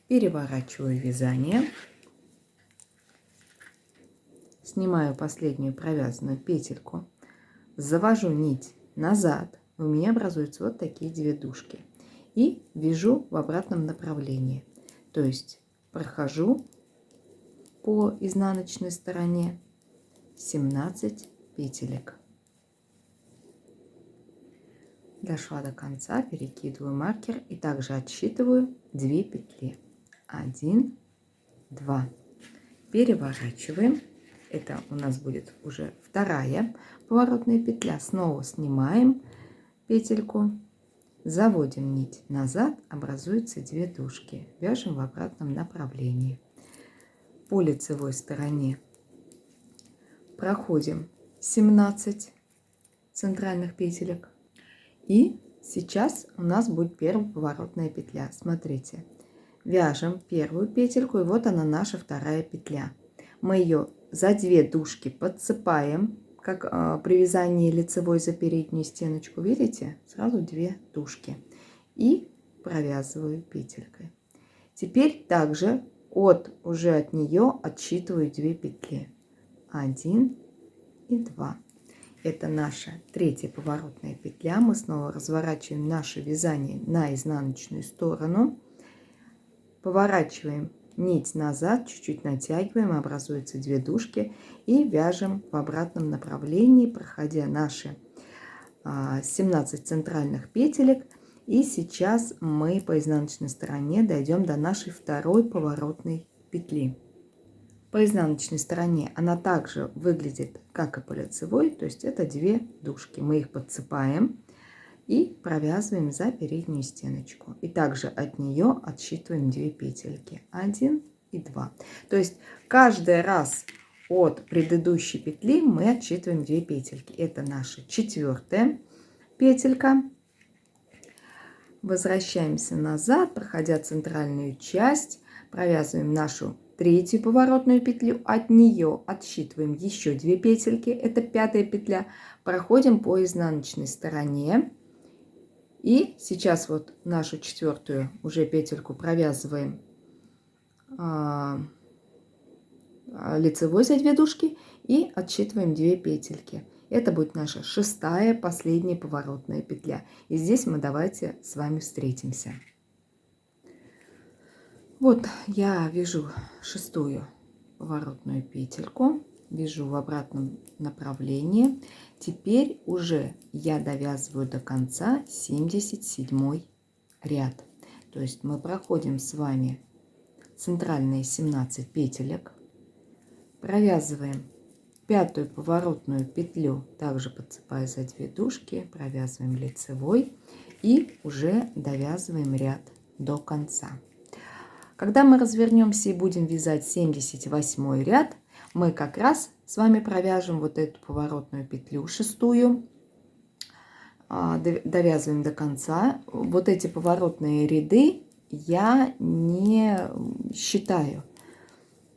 Переворачиваю вязание. Снимаю последнюю провязанную петельку. Завожу нить назад. У меня образуются вот такие две дужки. И вяжу в обратном направлении. То есть прохожу по изнаночной стороне 17 петелек. Дошла до конца, перекидываю маркер и также отсчитываю 2 петли. 1, 2. Переворачиваем. Это у нас будет уже вторая поворотная петля. Снова снимаем петельку, заводим нить назад, образуются 2 дужки. Вяжем в обратном направлении. По лицевой стороне проходим 17 центральных петелек. И сейчас у нас будет первая поворотная петля. Смотрите, вяжем первую петельку, и вот она, наша вторая петля. Мы ее за 2 дужки подцепаем, как при вязании лицевой за переднюю стеночку. Видите? Сразу 2 дужки. И провязываю петелькой. Теперь также уже от нее отсчитываю 2 петли. 1 и 2. Это наша третья поворотная петля. Мы снова разворачиваем наше вязание на изнаночную сторону. Поворачиваем нить назад, чуть-чуть натягиваем, образуются 2 дужки. И вяжем в обратном направлении, проходя наши 17 центральных петелек. И сейчас мы по изнаночной стороне дойдем до нашей второй поворотной петли. По изнаночной стороне она также выглядит, как и по лицевой, то есть это 2 дужки. Мы их подцепаем и провязываем за переднюю стеночку. И также от нее отсчитываем 2 петельки. 1 и 2. То есть каждый раз от предыдущей петли мы отсчитываем 2 петельки. Это наша 4-я петелька. Возвращаемся назад, проходя центральную часть, провязываем нашу 3-ю поворотную петлю, от нее отсчитываем еще 2 петельки, это 5-я петля, проходим по изнаночной стороне. И сейчас вот нашу 4-ю уже петельку провязываем лицевой за 2 дужки и отсчитываем 2 петельки. Это будет наша 6-я, последняя поворотная петля. И здесь мы давайте с вами встретимся. Вот я вяжу 6-ю поворотную петельку, вяжу в обратном направлении. Теперь уже я довязываю до конца 77-й ряд. То есть мы проходим с вами центральные 17 петелек, провязываем 5-ю поворотную петлю, также подцепая за 2 дужки, провязываем лицевой и уже довязываем ряд до конца. Когда мы развернемся и будем вязать 78 ряд, мы как раз с вами провяжем вот эту поворотную петлю 6-ю, довязываем до конца. Вот эти поворотные ряды я не считаю.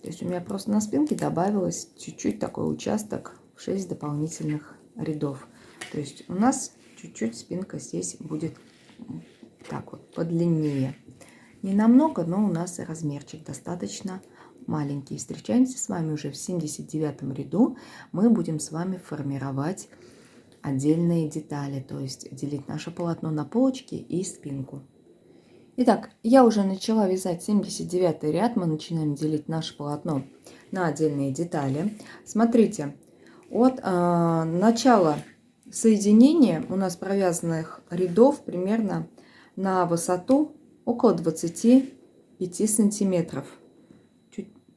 То есть у меня просто на спинке добавилось чуть-чуть такой участок в 6 дополнительных рядов. То есть у нас чуть-чуть спинка здесь будет так вот подлиннее. Не намного, но у нас и размерчик достаточно маленький. Встречаемся с вами уже в 79 ряду. Мы будем с вами формировать отдельные детали, то есть делить наше полотно на полочки и спинку. Итак, я уже начала вязать 79 ряд. Мы начинаем делить наше полотно на отдельные детали. Смотрите, от начала соединения у нас провязанных рядов примерно на высоту около 25 сантиметров.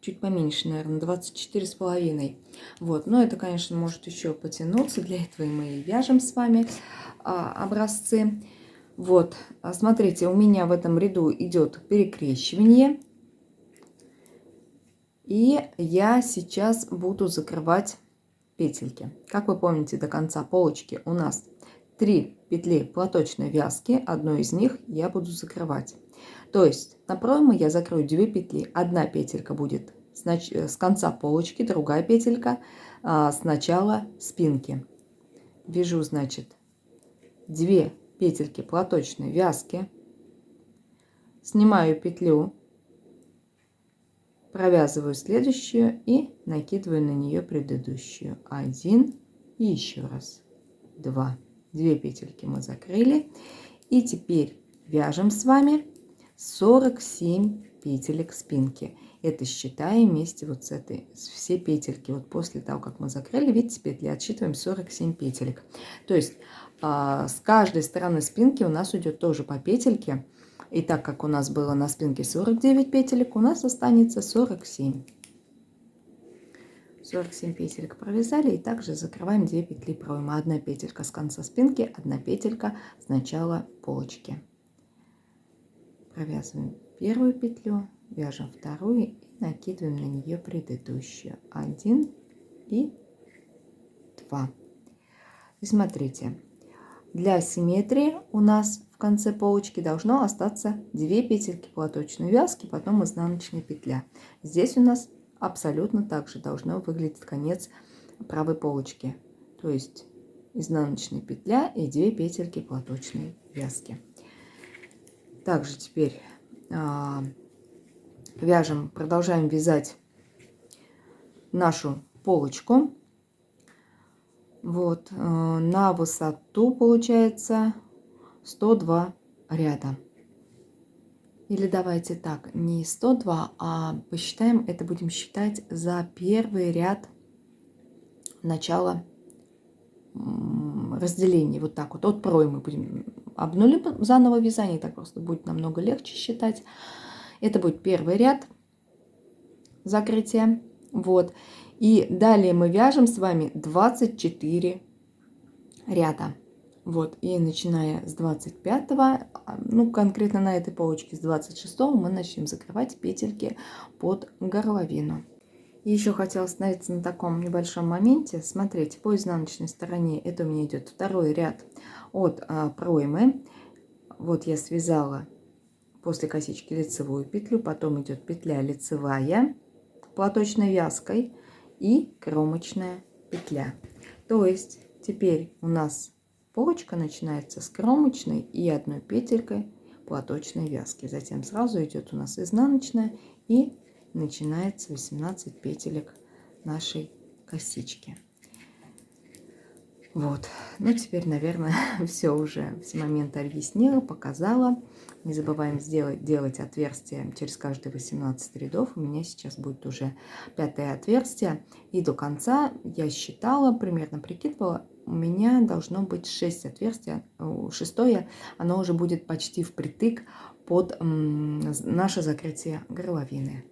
Чуть поменьше, наверное, 24,5. Вот, но это, конечно, может еще потянуться. Для этого и мы вяжем с вами образцы. Вот, смотрите, у меня в этом ряду идет перекрещивание. И я сейчас буду закрывать петельки. Как вы помните, до конца полочки у нас 3 петли платочной вязки. Одну из них я буду закрывать. То есть на пройму я закрою 2 петли. Одна петелька будет с конца полочки, другая петелька с начала спинки. Вяжу, значит, 2 петельки платочной вязки. Снимаю петлю, провязываю следующую и накидываю на нее предыдущую. 1 и еще раз 2. 2 петельки мы закрыли. И теперь вяжем с вами 47 петелек спинки. Это считаем вместе вот с этой, все петельки. Вот после того, как мы закрыли, видите, петли, отсчитываем 47 петелек. То есть с каждой стороны спинки у нас идет тоже по петельке. И так как у нас было на спинке 49 петелек, у нас останется 47. 47 петелек провязали, и также закрываем 2 петли проймы. Одна петелька с конца спинки, одна петелька с начала полочки. Провязываем первую петлю, вяжем вторую и накидываем на нее предыдущую. 1 и 2. И смотрите, для симметрии у нас в конце полочки должно остаться 2 петельки платочной вязки, потом изнаночная петля. Здесь у нас абсолютно так же должно выглядеть конец правой полочки. То есть изнаночная петля и 2 петельки платочной вязки. Также теперь вяжем, продолжаем вязать нашу полочку. Вот, на высоту получается 102 ряда. Или давайте так, не 102, а посчитаем, это будем считать за первый ряд начала разделения. Вот так вот, от проймы будем обнулим заново вязание, так просто будет намного легче считать. Это будет первый ряд закрытия. Вот. И далее мы вяжем с вами 24 ряда. Вот, и начиная с 25-го, ну, конкретно на этой полочке с 26-го мы начнем закрывать петельки под горловину. И еще хотела остановиться на таком небольшом моменте. Смотрите, по изнаночной стороне это у меня идет второй ряд от проймы. Вот я связала после косички лицевую петлю, потом идет петля лицевая платочной вязкой и кромочная петля. То есть теперь у нас полочка начинается с кромочной и одной петелькой платочной вязки. Затем сразу идет у нас изнаночная и начинается 18 петелек нашей косички. Вот. Ну, теперь, наверное, все уже, все моменты объяснила, показала. Не забываем делать отверстие через каждые 18 рядов. У меня сейчас будет уже 5-е отверстие. И до конца я считала, примерно прикидывала, у меня должно быть 6 отверстий. 6-е, оно уже будет почти впритык под наше закрытие горловины.